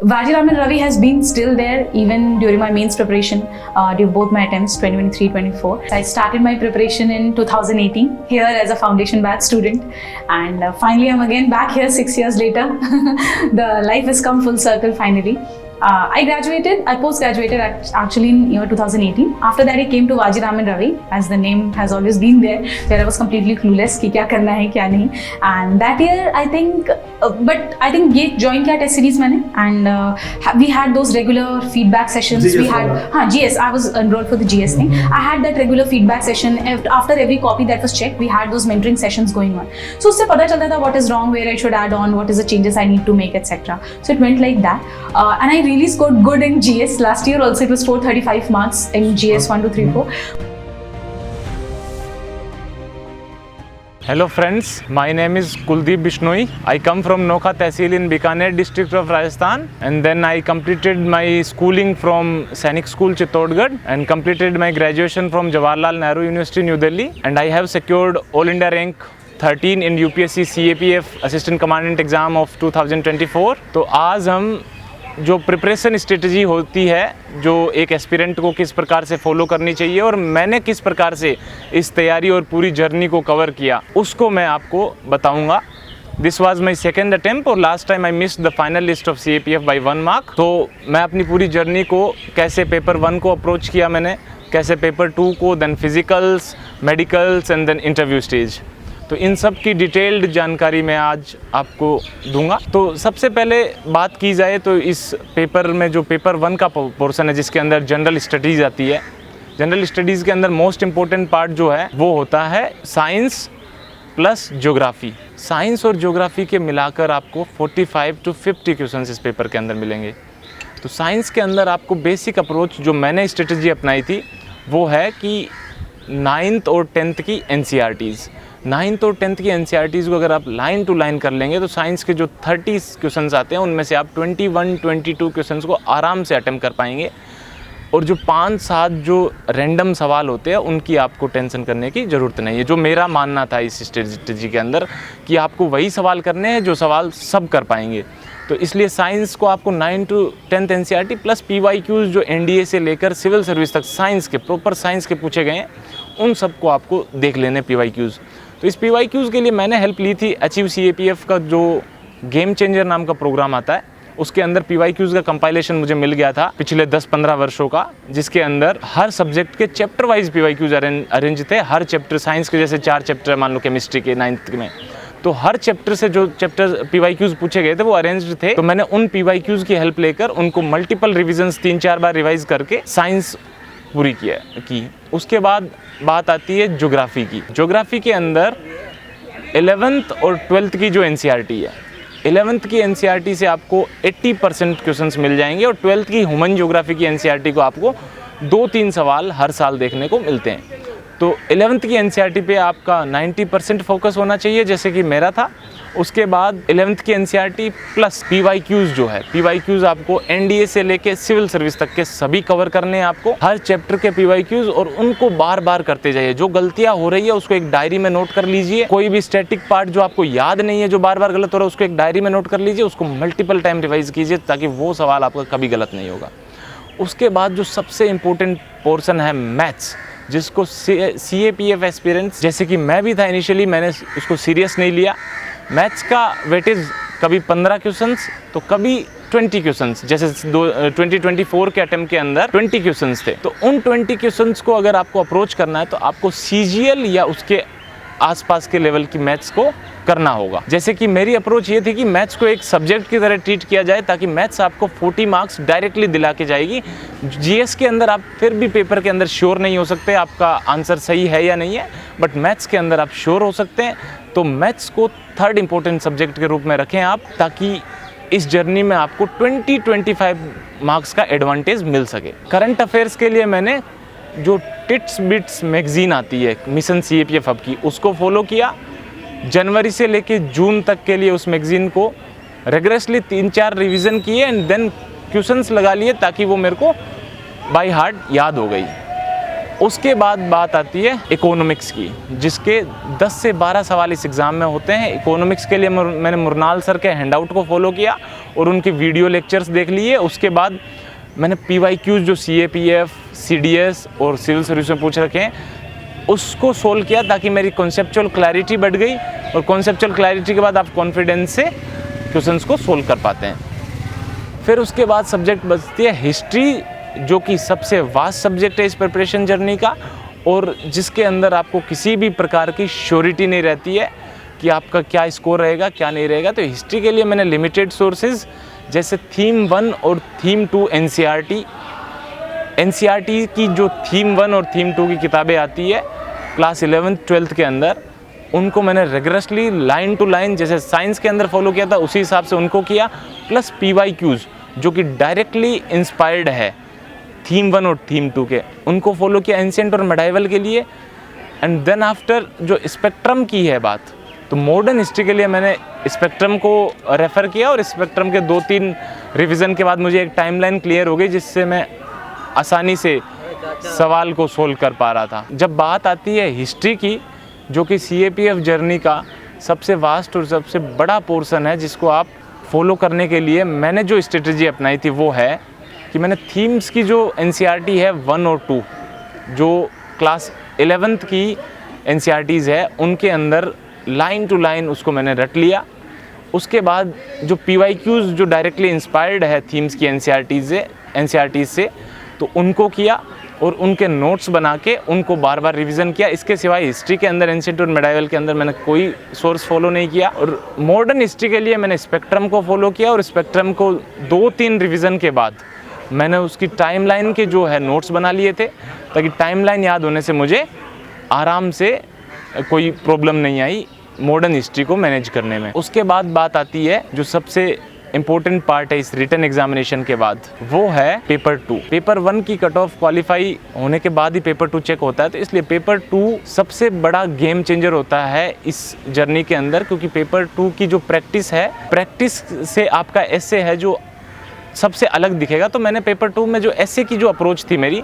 Vajiraman Ravi has been still there even during my mains preparation, during both my attempts 2023-24. I started my preparation in 2018 here as a foundation batch student, and finally I'm again back here 6 years later. The life has come full circle finally. I post-graduated actually in year 2018. After that I came to Vajiraman Ravi, as the name has always been there, where I was completely clueless कि क्या करना है क्या नहीं. And that year I think ये join किया test series मैंने, and we had those regular feedback sessions. GS we had GS. I was enrolled for the GS thing. I had that regular feedback session after every copy that was checked. We had those mentoring sessions going on. So उससे पता चलता था what is wrong, where I should add on, what is the changes I need to make, etc. So it went like that, and I really scored good in GS last year. Also, it was 435 marks in GS 1, 2, 3, 4. Hello friends, my name is Kuldeep Bishnoi. I come from Nokha Tehsil in Bikaner district of Rajasthan, and then I completed my schooling from Sainik School Chittorgarh and completed my graduation from Jawaharlal Nehru University New Delhi, and I have secured All India rank 13 in UPSC CAPF Assistant Commandant exam of 2024. तो आज हम जो preparation strategy होती है, जो एक aspirant को किस प्रकार से फॉलो करनी चाहिए और मैंने किस प्रकार से इस तैयारी और पूरी जर्नी को कवर किया, उसको मैं आपको बताऊंगा. This was my second attempt और last time I missed the final list of CAPF by 1 mark. तो मैं अपनी पूरी जर्नी को कैसे पेपर 1 को अप्रोच किया मैंने, कैसे पेपर 2 को, then physicals, medicals and then interview stage. तो इन सब की डिटेल्ड जानकारी मैं आज आपको दूंगा. तो सबसे पहले बात की जाए तो इस पेपर में जो पेपर 1 का पोर्शन है, जिसके अंदर जनरल स्टडीज़ आती है, जनरल स्टडीज़ के अंदर मोस्ट इम्पोर्टेंट पार्ट जो है वो होता है साइंस प्लस ज्योग्राफी. साइंस और ज्योग्राफी के मिलाकर आपको 45 to 50 क्वेश्चन इस पेपर के अंदर मिलेंगे. तो साइंस के अंदर आपको बेसिक अप्रोच जो मैंने स्ट्रेटजी अपनाई थी वो है कि 9th और 10th की NCERTs, 9th और 10th की NCERTs को अगर आप लाइन टू लाइन कर लेंगे तो साइंस के जो 30 क्वेश्चंस आते हैं उनमें से आप 21-22 क्वेश्चंस को आराम से अटेम्प्ट कर पाएंगे. और जो 5-7 जो रैंडम सवाल होते हैं उनकी आपको टेंशन करने की ज़रूरत नहीं है. जो मेरा मानना था इस स्ट्रेटजी के अंदर कि आपको वही सवाल करने हैं जो सवाल सब कर पाएंगे. तो इसलिए साइंस को आपको 9 to 10th NCERT plus PYQs जो NDA से लेकर सिविल सर्विस तक साइंस के, प्रॉपर साइंस के पूछे गए हैं, उन सबको आपको देख लेने PYQs. तो इस PYQs के लिए मैंने हेल्प ली थी अचीव CAPF का जो गेम चेंजर नाम का प्रोग्राम आता है. उसके अंदर PYQs का कंपाइलेशन मुझे मिल गया था पिछले 10-15 वर्षों का, जिसके अंदर हर सब्जेक्ट के चैप्टर वाइज PYQs अरेंज थे. हर चैप्टर, साइंस के जैसे 4 चैप्टर मान लो केमिस्ट्री के 9th में, तो हर चैप्टर से जो चैप्टर PYQs पूछे गए थे वो अरेंज्ड थे. तो मैंने उन PYQs की हेल्प लेकर उनको मल्टीपल रिविजन्स 3-4 बार रिवाइज करके साइंस पूरी की. उसके बाद बात आती है ज्योग्राफी की. ज्योग्राफी के अंदर 11th और 12th की जो NCERT है, 11th की NCERT से आपको 80% क्वेश्चंस मिल जाएंगे और 12th की ह्यूमन ज्योग्राफी की NCERT को आपको 2-3 सवाल हर साल देखने को मिलते हैं. तो 11th की NCERT पे आपका 90% फोकस होना चाहिए, जैसे कि मेरा था. उसके बाद 11th की NCERT प्लस PYQs जो है, PYQs आपको NDA से लेके सिविल सर्विस तक के सभी कवर करने हैं आपको, हर चैप्टर के PYQs, और उनको बार बार करते जाइए. जो गलतियां हो रही है उसको एक डायरी में नोट कर लीजिए. कोई भी स्टैटिक पार्ट जो आपको याद नहीं है, जो बार बार गलत हो रहा है, उसको एक डायरी में नोट कर लीजिए. उसको मल्टीपल टाइम रिवाइज कीजिए ताकि वो सवाल आपका कभी गलत नहीं होगा. उसके बाद जो सबसे इम्पोर्टेंट पोर्शन है मैथ्स, जिसको CAPF एस्पिरेंट्स, जैसे कि मैं भी था इनिशियली, मैंने उसको सीरियस नहीं लिया. मैथ्स का वेटेज कभी 15 क्वेश्चंस तो कभी 20 क्वेश्चंस, जैसे 2024 के अटेम्प्ट के अंदर 20 क्वेश्चंस थे. तो उन 20 क्वेश्चंस को अगर आपको अप्रोच करना है तो आपको CGL या उसके आसपास के लेवल की मैथ्स को करना होगा. जैसे कि मेरी अप्रोच ये थी कि मैथ्स को एक सब्जेक्ट की तरह ट्रीट किया जाए ताकि मैथ्स आपको 40 मार्क्स डायरेक्टली दिला के जाएगी. GS के अंदर आप फिर भी पेपर के अंदर श्योर नहीं हो सकते आपका आंसर सही है या नहीं है, बट मैथ्स के अंदर आप श्योर हो सकते हैं. तो मैथ्स को 3rd इम्पोर्टेंट सब्जेक्ट के रूप में रखें आप, ताकि इस जर्नी में आपको 20-25 मार्क्स का एडवांटेज मिल सके. करंट अफेयर्स के लिए मैंने जो टिट्स बिट्स मैगजीन आती है मिशन CAPF हब की, उसको फॉलो किया. जनवरी से लेके जून तक के लिए उस मैगजीन को रेगुलरली 3-4 रिवीजन किए एंड देन क्वेश्चंस लगा लिए ताकि वो मेरे को बाय हार्ट याद हो गई. उसके बाद बात आती है इकोनॉमिक्स की, जिसके 10 से 12 सवाल इस एग्ज़ाम में होते हैं। इकोनॉमिक्स के लिए मैंने मुरनाल सर के हैंडआउट को फॉलो किया और उनके वीडियो लेक्चर्स देख लिए। उसके बाद मैंने PYQs जो CAPF, CDS और सिविल सर्विस में पूछ रखे हैं उसको सोल्व किया, ताकि मेरी कॉन्सेप्चुअल क्लैरिटी बढ़ गई, और कॉन्सेप्चुअल क्लैरिटी के बाद आप कॉन्फिडेंस से क्वेश्चंस को सोल्व कर पाते हैं। फिर उसके बाद सब्जेक्ट बचती है हिस्ट्री, जो कि सबसे वास्ट सब्जेक्ट है इस प्रिपरेशन जर्नी का, और जिसके अंदर आपको किसी भी प्रकार की श्योरिटी नहीं रहती है कि आपका क्या स्कोर रहेगा क्या नहीं रहेगा। तो हिस्ट्री के लिए मैंने लिमिटेड सोर्सेज जैसे थीम 1 और थीम 2 NCERT की जो थीम 1 और थीम 2 की किताबें आती है क्लास 11th 12th के अंदर, उनको मैंने रिगरसली लाइन टू लाइन जैसे साइंस के अंदर फॉलो किया था उसी हिसाब से उनको किया, प्लस PYQs जो कि डायरेक्टली इंस्पायर्ड है थीम 1 और थीम 2 के, उनको फॉलो किया एंशिएंट और मेडाइवल के लिए। एंड देन आफ्टर जो स्पेक्ट्रम की है बात, तो मॉडर्न हिस्ट्री के लिए मैंने स्पेक्ट्रम को रेफ़र किया, और स्पेक्ट्रम के 2-3 रिवीजन के बाद मुझे एक टाइमलाइन क्लियर हो गई, जिससे मैं आसानी से सवाल को सोल्व कर पा रहा था। जब बात आती है हिस्ट्री की, जो कि CAPF जर्नी का सबसे वास्ट और सबसे बड़ा पोर्शन है, जिसको आप फॉलो करने के लिए मैंने जो स्ट्रेटजी अपनाई थी वो है कि मैंने थीम्स की जो NCERT है 1 और 2, जो क्लास 11th की NCERTs है, उनके अंदर लाइन टू लाइन उसको मैंने रट लिया। उसके बाद जो PYQs जो डायरेक्टली इंस्पायर्ड है थीम्स की NCERTs से, तो उनको किया और उनके नोट्स बना के उनको बार बार रिवीजन किया। इसके सिवाय हिस्ट्री के अंदर एंशिएंट और मेडाइवल के अंदर मैंने कोई सोर्स फॉलो नहीं किया। और मॉडर्न हिस्ट्री के लिए मैंने स्पेक्ट्रम को फॉलो किया, और स्पेक्ट्रम को 2-3 रिवीजन के बाद मैंने उसकी टाइमलाइन के जो है नोट्स बना लिए थे, ताकि टाइमलाइन याद होने से मुझे आराम से कोई प्रॉब्लम नहीं आई मॉडर्न हिस्ट्री को मैनेज करने में। उसके बाद बात आती है जो सबसे इम्पोर्टेंट पार्ट है इस रिटन एग्जामिनेशन के बाद, वो है पेपर 2। पेपर 1 की कट ऑफ क्वालिफाई होने के बाद ही पेपर 2 चेक होता है, तो इसलिए पेपर 2 सबसे बड़ा गेम चेंजर होता है इस जर्नी के अंदर, क्योंकि पेपर 2 की जो प्रैक्टिस है, प्रैक्टिस से आपका एसे है जो सबसे अलग दिखेगा। तो मैंने पेपर 2 में जो एसे की जो अप्रोच थी मेरी,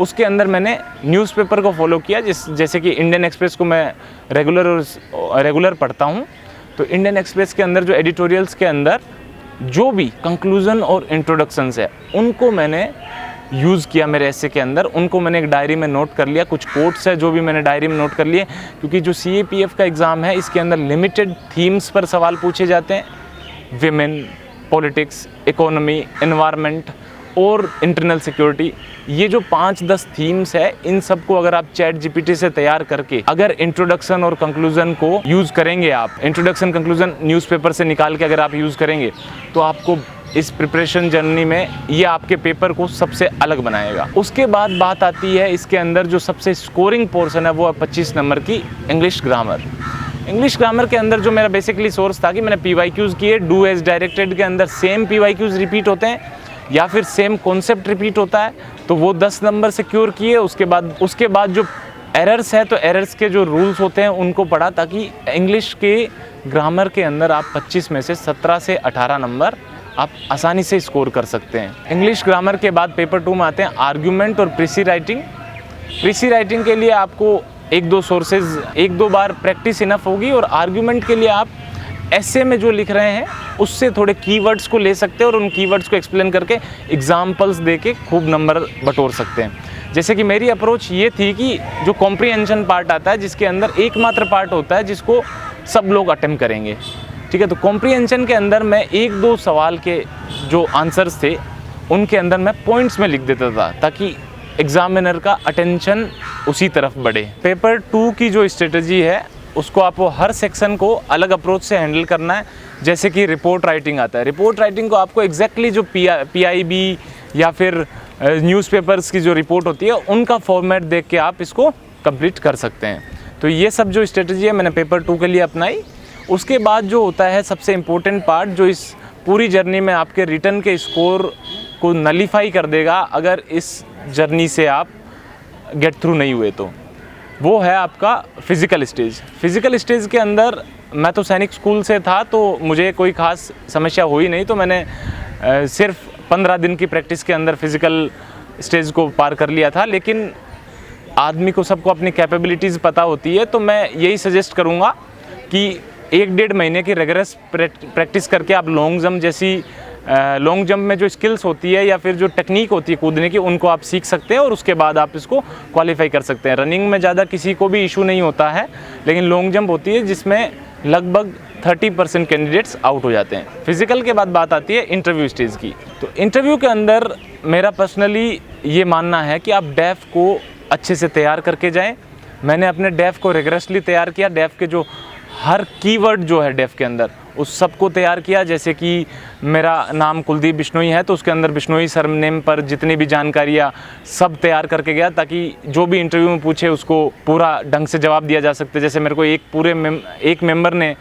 उसके अंदर मैंने न्यूज़पेपर को फॉलो किया, जैसे कि इंडियन एक्सप्रेस को मैं रेगुलर पढ़ता हूँ, तो इंडियन एक्सप्रेस के अंदर जो एडिटोरियल्स के अंदर जो भी कंक्लूज़न और इंट्रोडक्शंस है, उनको मैंने यूज़ किया मेरे एसे के अंदर। उनको मैंने एक डायरी में नोट कर लिया, कुछ कोट्स है जो भी मैंने डायरी में नोट कर लिए, क्योंकि जो CAPF का एग्ज़ाम है इसके अंदर लिमिटेड थीम्स पर सवाल पूछे जाते हैं, विमेन, पॉलिटिक्स, इकोनॉमी, एनवायरनमेंट और इंटरनल सिक्योरिटी। ये जो 5-10 थीम्स है, इन सबको अगर आप ChatGPT से तैयार करके अगर इंट्रोडक्शन और कंक्लूजन को यूज़ करेंगे, आप इंट्रोडक्शन कंक्लूजन न्यूज़पेपर से निकाल के अगर आप यूज़ करेंगे, तो आपको इस प्रिपरेशन जर्नी में ये आपके पेपर को सबसे अलग बनाएगा। उसके बाद बात आती है इसके अंदर जो सबसे स्कोरिंग पोर्शन है, वो है 25 नंबर की इंग्लिश ग्रामर। इंग्लिश ग्रामर के अंदर जो मेरा बेसिकली सोर्स था कि मैंने PYQs किए, डू एज डायरेक्टेड के अंदर सेम PYQs रिपीट होते हैं या फिर सेम कॉन्सेप्ट रिपीट होता है, तो वो 10 नंबर सिक्योर किए। उसके बाद जो एरर्स है, तो एरर्स के जो रूल्स होते हैं उनको पढ़ा, ताकि इंग्लिश के ग्रामर के अंदर आप 25 में से 17 से 18 नंबर आप आसानी से स्कोर कर सकते हैं। इंग्लिश ग्रामर के बाद पेपर 2 में आते हैं आर्ग्यूमेंट और प्रीसी राइटिंग। प्रीसी राइटिंग के लिए आपको 1-2 सोर्सेज 1-2 बार प्रैक्टिस इनफ होगी, और आर्ग्यूमेंट के लिए आप ऐसे में जो लिख रहे हैं उससे थोड़े कीवर्ड्स को ले सकते हैं और उन कीवर्ड्स को एक्सप्लेन करके एग्जाम्पल्स दे के खूब नंबर बटोर सकते हैं। जैसे कि मेरी अप्रोच ये थी कि जो कॉम्प्रीहेंशन पार्ट आता है, जिसके अंदर एकमात्र पार्ट होता है जिसको सब लोग अटेम्प्ट करेंगे, ठीक है, तो कॉम्प्रीहेंशन के अंदर मैं 1-2 सवाल के जो आंसर्स थे उनके अंदर मैं पॉइंट्स में लिख देता था, ताकि एग्जामिनर का अटेंशन उसी तरफ बढ़े। पेपर 2 की जो स्ट्रेटजी है, उसको आपको हर सेक्शन को अलग अप्रोच से हैंडल करना है। जैसे कि रिपोर्ट राइटिंग आता है, रिपोर्ट राइटिंग को आपको एग्जैक्टली जो PIB या फिर न्यूज़पेपर्स की जो रिपोर्ट होती है, उनका फॉर्मेट देख के आप इसको कंप्लीट कर सकते हैं। तो ये सब जो स्ट्रेटजी है मैंने पेपर 2 के लिए अपनाई। उसके बाद जो होता है सबसे इम्पोर्टेंट पार्ट, जो इस पूरी जर्नी में आपके रिटर्न के स्कोर को नलीफाई कर देगा अगर इस जर्नी से आप गेट थ्रू नहीं हुए, तो वो है आपका फिज़िकल स्टेज। फिज़िकल स्टेज के अंदर मैं तो सैनिक स्कूल से था, तो मुझे कोई ख़ास समस्या हुई नहीं, तो मैंने सिर्फ 15 दिन की प्रैक्टिस के अंदर फिज़िकल स्टेज को पार कर लिया था। लेकिन आदमी को सबको अपनी कैपेबिलिटीज़ पता होती है, तो मैं यही सजेस्ट करूँगा कि 1-1.5 महीने की रेगुलस प्रैक्टिस करके आप लॉन्ग जंप जैसी लॉन्ग जंप में जो स्किल्स होती है या फिर जो टेक्निक होती है कूदने की, उनको आप सीख सकते हैं और उसके बाद आप इसको क्वालिफाई कर सकते हैं। रनिंग में ज़्यादा किसी को भी इशू नहीं होता है, लेकिन लॉन्ग जंप होती है जिसमें लगभग 30% कैंडिडेट्स आउट हो जाते हैं। फिजिकल के बाद बात आती है इंटरव्यू स्टेज की। तो इंटरव्यू के अंदर मेरा पर्सनली ये मानना है कि आप डेफ को अच्छे से तैयार करके जाएं। मैंने अपने डेफ को रिगरसली तैयार किया। डेफ के जो हर कीवर्ड जो है डेफ के अंदर, उस सब को तैयार किया। जैसे कि मेरा नाम कुलदीप बिश्नोई है, तो उसके अंदर बिश्नोई सरनेम पर जितनी भी जानकारियाँ सब तैयार करके गया, ताकि जो भी इंटरव्यू में पूछे उसको पूरा ढंग से जवाब दिया जा सकते। जैसे मेरे को एक मेंबर ने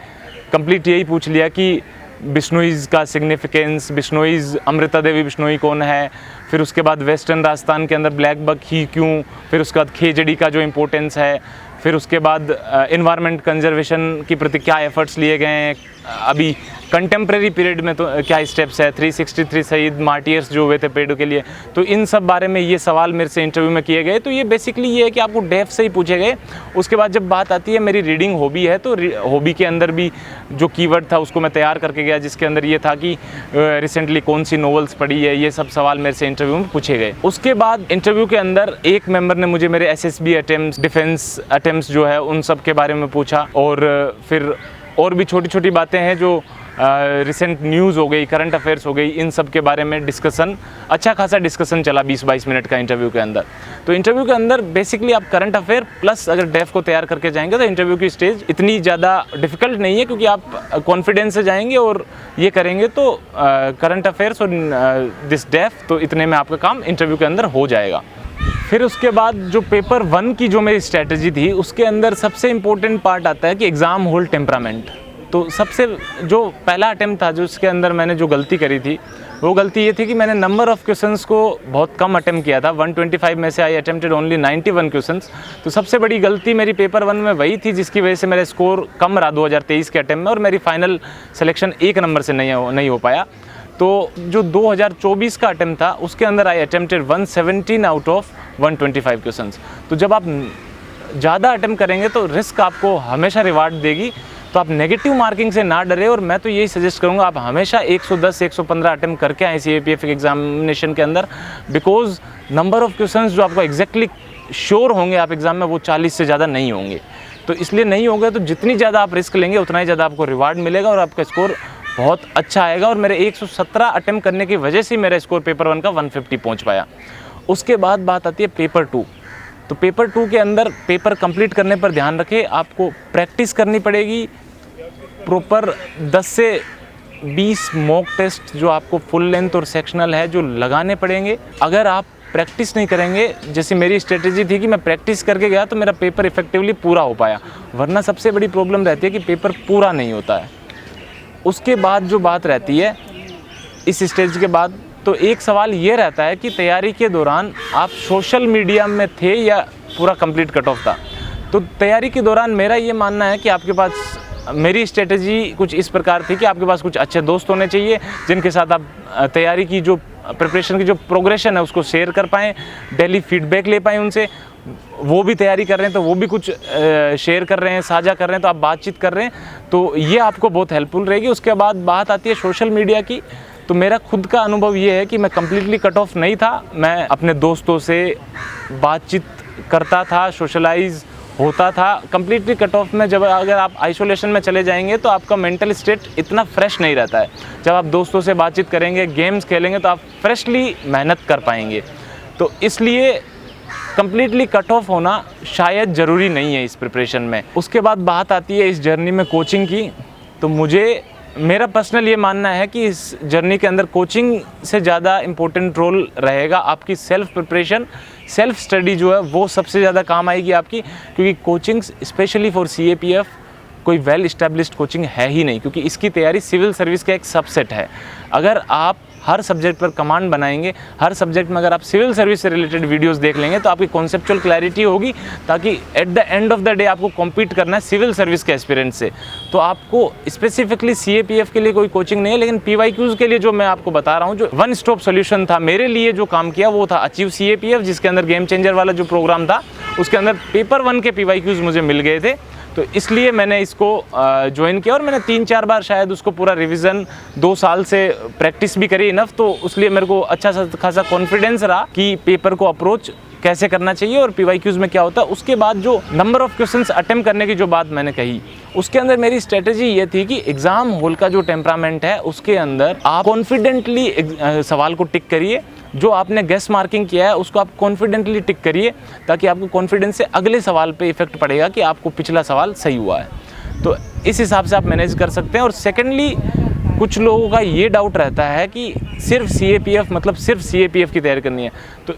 कंप्लीट यही पूछ लिया कि बिश्नोईज़ का सिग्निफिकेंस, बिश्नोईज़ अमृता देवी बिश्नोई कौन है, फिर उसके बाद वेस्टर्न राजस्थान के अंदर ब्लैक बक ही क्यों, फिर उसके बाद खेजड़ी का जो इम्पोर्टेंस है, फिर उसके बाद इन्वायरमेंट कंजर्वेशन की प्रति क्या एफर्ट्स लिए गए हैं, अभी कंटेम्प्रेरी पीरियड में तो क्या स्टेप्स है, 363 शहीद मार्टियर्स जो हुए थे पेड़ों के लिए, तो इन सब बारे में ये सवाल मेरे से इंटरव्यू में किए गए। तो ये बेसिकली ये है कि आपको डेफ से ही पूछे गए। उसके बाद जब बात आती है मेरी रीडिंग हॉबी है, तो हॉबी के अंदर भी जो कीवर्ड था उसको मैं तैयार करके गया, जिसके अंदर ये था कि रिसेंटली कौन सी नॉवेल्स पढ़ी है, ये सब सवाल मेरे से इंटरव्यू में पूछे गए। उसके बाद इंटरव्यू के अंदर एक मेंबर ने मुझे मेरे SSB अटेम्प्ट्स, डिफेंस अटेम्प्ट्स जो है उन सब के बारे में पूछा, और फिर और भी छोटी छोटी बातें हैं जो रिसेंट न्यूज़ हो गई, करंट अफेयर्स हो गई, इन सब के बारे में डिस्कशन, अच्छा खासा डिस्कशन चला 20-22 मिनट का इंटरव्यू के अंदर। तो इंटरव्यू के अंदर बेसिकली आप करंट अफेयर प्लस अगर डेफ को तैयार करके जाएंगे तो इंटरव्यू की स्टेज इतनी ज़्यादा डिफ़िकल्ट नहीं है, क्योंकि आप कॉन्फिडेंस से जाएंगे और ये करेंगे तो करंट अफेयर्स और दिस डेफ, तो इतने में आपका काम इंटरव्यू के अंदर हो जाएगा। फिर उसके बाद जो पेपर 1 की जो मेरी स्ट्रैटेजी थी, उसके अंदर सबसे इम्पोर्टेंट पार्ट आता है कि एग्ज़ाम होल्ड टेम्परामेंट। तो सबसे जो पहला अटेम्प्ट था, जो उसके अंदर मैंने जो गलती करी थी, वो गलती ये थी कि मैंने नंबर ऑफ़ क्वेश्चंस को बहुत कम अटेम्प्ट किया था। 125 में से आई अटेम्प्टेड ओनली 91 क्वेश्चंस। तो सबसे बड़ी गलती मेरी पेपर 1 में वही थी, जिसकी वजह से मेरा स्कोर कम रहा 2023 के अटेम्प्ट में, और मेरी फाइनल सिलेक्शन 1 नंबर से नहीं हो पाया। तो जो 2024 का अटेम्प्ट था, उसके अंदर आई अटेम्प्टेड 117 आउट ऑफ 125 क्वेश्चंस। तो जब आप ज़्यादा अटेम्प्ट करेंगे तो रिस्क आपको हमेशा रिवार्ड देगी। तो आप नेगेटिव मार्किंग से ना डरे, और मैं तो यही सजेस्ट करूंगा आप हमेशा 110-115 अटेम्प्ट करके आए CAPF एग्जामिनेशन के अंदर, बिकॉज नंबर ऑफ़ क्वेश्चंस जो आपको एग्जैक्टली श्योर होंगे आप एग्ज़ाम में, वो 40 से ज़्यादा नहीं होंगे। तो इसलिए नहीं होगा, तो जितनी ज़्यादा आप रिस्क लेंगे उतना ही ज़्यादा आपको रिवार्ड मिलेगा और आपका स्कोर बहुत अच्छा आएगा। और मेरे 117 अटेम्प्ट करने की वजह से मेरा स्कोर पेपर 1 का 150 पहुँच पाया। उसके बाद बात आती है पेपर 2। तो पेपर 2 के अंदर पेपर कंप्लीट करने पर ध्यान रखें, आपको प्रैक्टिस करनी पड़ेगी प्रॉपर 10 से 20 मॉक टेस्ट जो आपको फुल लेंथ और सेक्शनल है जो लगाने पड़ेंगे। अगर आप प्रैक्टिस नहीं करेंगे, जैसे मेरी स्ट्रेटेजी थी कि मैं प्रैक्टिस करके गया तो मेरा पेपर इफेक्टिवली पूरा हो पाया, वरना सबसे बड़ी प्रॉब्लम रहती है कि पेपर पूरा नहीं होता है। उसके बाद जो बात रहती है इस स्टेज के बाद, तो एक सवाल ये रहता है कि तैयारी के दौरान आप सोशल मीडिया में थे या पूरा कंप्लीट कट ऑफ था। तो तैयारी के दौरान मेरा ये मानना है कि आपके पास, मेरी स्ट्रेटजी कुछ इस प्रकार थी कि आपके पास कुछ अच्छे दोस्त होने चाहिए जिनके साथ आप तैयारी की जो प्रिपरेशन की जो प्रोग्रेशन है उसको शेयर कर पाएँ, डेली फीडबैक ले पाएँ उनसे। वो भी तैयारी कर रहे हैं तो वो भी कुछ शेयर कर रहे हैं, साझा कर रहे हैं, तो आप बातचीत कर रहे हैं, तो ये आपको बहुत हेल्पफुल रहेगी। उसके बाद बात आती है सोशल मीडिया की। तो मेरा खुद का अनुभव ये है कि मैं कम्प्लीटली कट ऑफ नहीं था, मैं अपने दोस्तों से बातचीत करता था, सोशलाइज होता था। कम्प्लीटली कट ऑफ में जब अगर आप आइसोलेशन में चले जाएंगे तो आपका मेंटल स्टेट इतना फ्रेश नहीं रहता है। जब आप दोस्तों से बातचीत करेंगे, गेम्स खेलेंगे, तो आप फ्रेशली मेहनत कर पाएंगे। तो इसलिए कम्प्लीटली कट ऑफ होना शायद ज़रूरी नहीं है इस प्रिपरेशन में। उसके बाद बात आती है इस जर्नी में कोचिंग की। तो मेरा पर्सनल ये मानना है कि इस जर्नी के अंदर कोचिंग से ज़्यादा इम्पोर्टेंट रोल रहेगा आपकी सेल्फ प्रिपरेशन, सेल्फ स्टडी जो है वो सबसे ज़्यादा काम आएगी आपकी, क्योंकि कोचिंग स्पेशली फॉर CAPF कोई वेल इस्टेब्लिश्ड कोचिंग है ही नहीं, क्योंकि इसकी तैयारी सिविल सर्विस का एक सबसेट है। अगर आप हर सब्जेक्ट पर कमांड बनाएंगे, हर सब्जेक्ट में अगर आप सिविल सर्विस से रिलेटेड वीडियोस देख लेंगे तो आपकी कॉन्सेप्चुअल क्लैरिटी होगी, ताकि at the end of the day आपको कॉम्पीट करना है सिविल सर्विस के एस्पिरेंट से। तो आपको स्पेसिफिकली CAPF के लिए कोई कोचिंग नहीं है, लेकिन PYQs के लिए जो मैं आपको बता रहा हूँ, जो वन स्टॉप सोल्यूशन था मेरे लिए, जो काम किया वो था अचीव CAPF, जिसके अंदर गेम चेंजर वाला जो प्रोग्राम था उसके अंदर पेपर 1 के PYQs मुझे मिल गए थे, तो इसलिए मैंने इसको ज्वाइन किया और मैंने 3-4 बार शायद उसको पूरा रिवीजन 2 साल से प्रैक्टिस भी करी इनफ, तो इसलिए मेरे को अच्छा खासा कॉन्फिडेंस रहा कि पेपर को अप्रोच कैसे करना चाहिए और PYQs में क्या होता है। उसके बाद जो नंबर ऑफ क्वेश्चंस अटेम्प्ट करने की जो बात मैंने कही, उसके अंदर मेरी स्ट्रेटेजी ये थी कि एग्ज़ाम हॉल का जो टेम्परामेंट है उसके अंदर आप कॉन्फिडेंटली सवाल को टिक करिए, जो आपने गेस मार्किंग किया है उसको आप कॉन्फिडेंटली टिक करिए, ताकि आपको कॉन्फिडेंस से अगले सवाल पे इफेक्ट पड़ेगा कि आपको पिछला सवाल सही हुआ है। तो इस हिसाब से आप मैनेज कर सकते हैं। और सेकेंडली, कुछ लोगों का ये डाउट रहता है कि सिर्फ CAPF मतलब सिर्फ CAPF की तैयारी करनी है, तो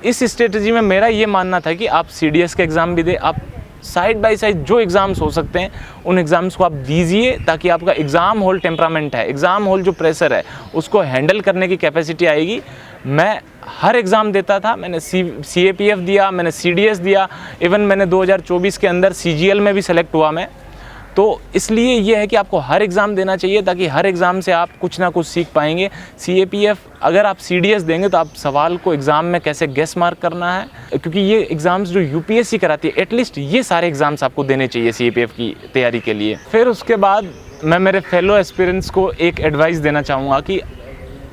इस स्ट्रेटजी में मेरा ये मानना था कि आप CDS का एग्ज़ाम भी दें, आप साइड बाय साइड जो एग्ज़ाम्स हो सकते हैं उन एग्ज़ाम्स को आप दीजिए, ताकि आपका एग्ज़ाम हॉल टेम्परामेंट है, एग्ज़ाम हॉल जो प्रेशर है उसको हैंडल करने की कैपेसिटी आएगी। मैं हर एग्ज़ाम देता था, मैंने CAPF दिया, मैंने CDS दिया, इवन मैंने 2024 के अंदर CGL में भी सेलेक्ट हुआ मैं। तो इसलिए ये है कि आपको हर एग्ज़ाम देना चाहिए, ताकि हर एग्ज़ाम से आप कुछ ना कुछ सीख पाएंगे। CAPF अगर आप CDS देंगे तो आप सवाल को एग्ज़ाम में कैसे गेस मार्क करना है, क्योंकि ये एग्ज़ाम्स जो UPSC कराती है, एटलीस्ट ये सारे एग्ज़ाम्स आपको देने चाहिए CAPF की तैयारी के लिए। फिर उसके बाद मैं मेरे फेलो एस्पिरेंट्स को एक एडवाइस देना चाहूँगा कि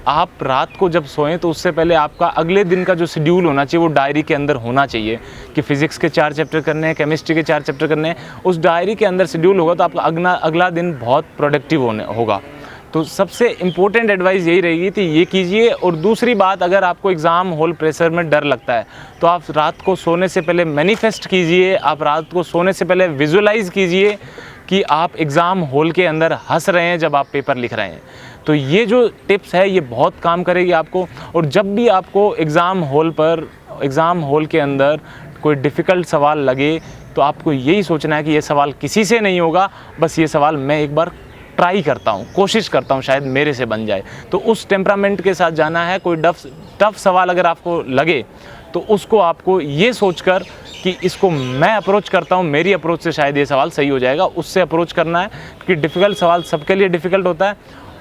आप रात को जब सोएं तो उससे पहले आपका अगले दिन का जो शेड्यूल होना चाहिए वो डायरी के अंदर होना चाहिए कि फ़िज़िक्स के 4 चैप्टर करने हैं, केमिस्ट्री के 4 चैप्टर करने हैं। उस डायरी के अंदर शेड्यूल होगा तो आपका अगला दिन बहुत प्रोडक्टिव होगा। तो सबसे इम्पोर्टेंट एडवाइस यही रहेगी कि ये कीजिए। और दूसरी बात, अगर आपको एग्ज़ाम हॉल प्रेशर में डर लगता है तो आप रात को सोने से पहले मैनिफेस्ट कीजिए, आप रात को सोने से पहले विजुअलाइज़ कीजिए कि आप एग्ज़ाम हॉल के अंदर हंस रहे हैं जब आप पेपर लिख रहे हैं। तो ये जो टिप्स है ये बहुत काम करेगी आपको। और जब भी आपको एग्ज़ाम हॉल के अंदर कोई डिफ़िकल्ट सवाल लगे तो आपको यही सोचना है कि ये सवाल किसी से नहीं होगा, बस ये सवाल मैं एक बार ट्राई करता हूँ, कोशिश करता हूँ, शायद मेरे से बन जाए। तो उस टेम्परामेंट के साथ जाना है। कोई टफ सवाल अगर आपको लगे तो उसको आपको ये सोचकर कि इसको मैं अप्रोच करता हूँ, मेरी अप्रोच से शायद ये सवाल सही हो जाएगा, उससे अप्रोच करना है, क्योंकि डिफ़िकल्ट सवाल सबके लिए डिफ़िकल्ट होता है।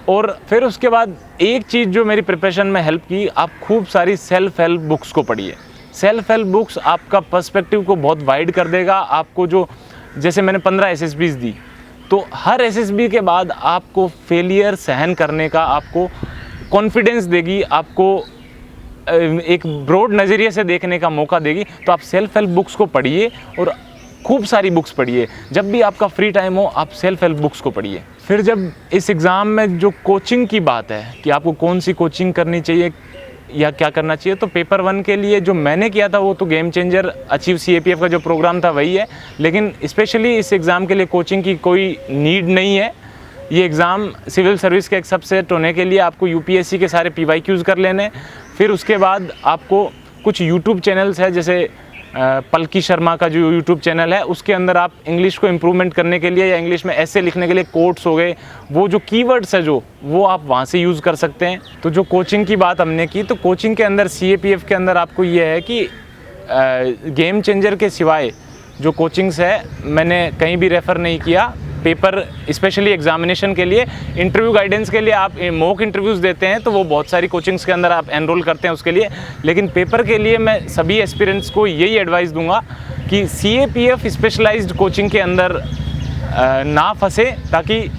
और फिर उसके बाद एक चीज़ जो मेरी प्रिपरेशन में हेल्प की, आप खूब सारी सेल्फ हेल्प बुक्स को पढ़िए। सेल्फ हेल्प बुक्स आपका पर्सपेक्टिव को बहुत वाइड कर देगा। आपको जो, जैसे मैंने 15 SSBs दी, तो हर SSB के बाद आपको फेलियर सहन करने का आपको कॉन्फिडेंस देगी, आपको एक ब्रॉड नज़रिए से देखने का मौका देगी। तो आप सेल्फ हेल्प बुक्स को पढ़िए और खूब सारी बुक्स पढ़िए। जब भी आपका फ्री टाइम हो आप सेल्फ हेल्प बुक्स को पढ़िए। फिर जब इस एग्ज़ाम में जो कोचिंग की बात है कि आपको कौन सी कोचिंग करनी चाहिए या क्या करना चाहिए, तो पेपर 1 के लिए जो मैंने किया था वो तो गेम चेंजर अचीव CAPF का जो प्रोग्राम था वही है, लेकिन स्पेशली इस एग्ज़ाम के लिए कोचिंग की कोई नीड नहीं है। ये एग्ज़ाम सिविल सर्विस का एक सबसेट होने के लिए आपको UPSC के सारे PYQs कर लेने। फिर उसके बाद आपको कुछ यूट्यूब चैनल्स है, जैसे पलकी शर्मा का जो यूट्यूब चैनल है, उसके अंदर आप इंग्लिश को इम्प्रूवमेंट करने के लिए या इंग्लिश में ऐसे लिखने के लिए कोट्स हो गए, वो जो कीवर्ड्स है वो आप वहाँ से यूज़ कर सकते हैं। तो जो कोचिंग की बात हमने की, तो कोचिंग के अंदर CAPF के अंदर आपको ये है कि गेम चेंजर के सिवाय जो कोचिंग्स है मैंने कहीं भी रेफ़र नहीं किया। पेपर स्पेशली एग्जामिनेशन के लिए, इंटरव्यू गाइडेंस के लिए आप मॉक इंटरव्यूज़ देते हैं तो वो बहुत सारी कोचिंग्स के अंदर आप एनरोल करते हैं उसके लिए, लेकिन पेपर के लिए मैं सभी एस्पिरेंट्स को यही एडवाइस दूंगा कि CAPF स्पेशलाइज्ड कोचिंग के अंदर ना फंसे, ताकि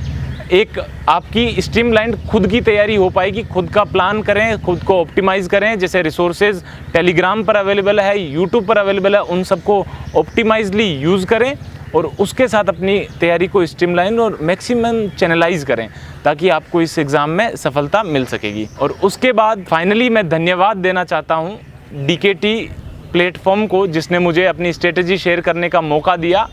एक आपकी स्ट्रीमलाइंड खुद की तैयारी हो पाएगी। खुद का प्लान करें, खुद को ऑप्टिमाइज़ करें। जैसे रिसोर्सेज टेलीग्राम पर अवेलेबल है, यूट्यूब पर अवेलेबल है, उन सबको ऑप्टिमाइजली यूज़ करें और उसके साथ अपनी तैयारी को स्ट्रीमलाइन और मैक्सिमम चैनलाइज करें, ताकि आपको इस एग्ज़ाम में सफलता मिल सकेगी। और उसके बाद फाइनली मैं धन्यवाद देना चाहता हूँ DKT प्लेटफॉर्म को, जिसने मुझे अपनी स्ट्रेटजी शेयर करने का मौका दिया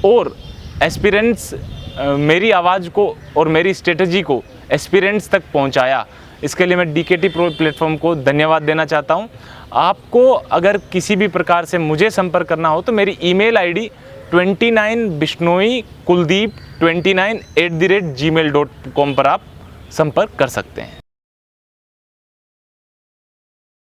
और एस्पिरेंट्स मेरी आवाज़ को और मेरी स्ट्रेटजी को एस्पिरेंट्स तक पहुँचाया। इसके लिए मैं DKT प्लेटफॉर्म को धन्यवाद देना चाहता हूँ। आपको अगर किसी भी प्रकार से मुझे संपर्क करना हो तो मेरी email ID 29bishnoi kuldeep29@gmail.com पर आप संपर्क कर सकते हैं।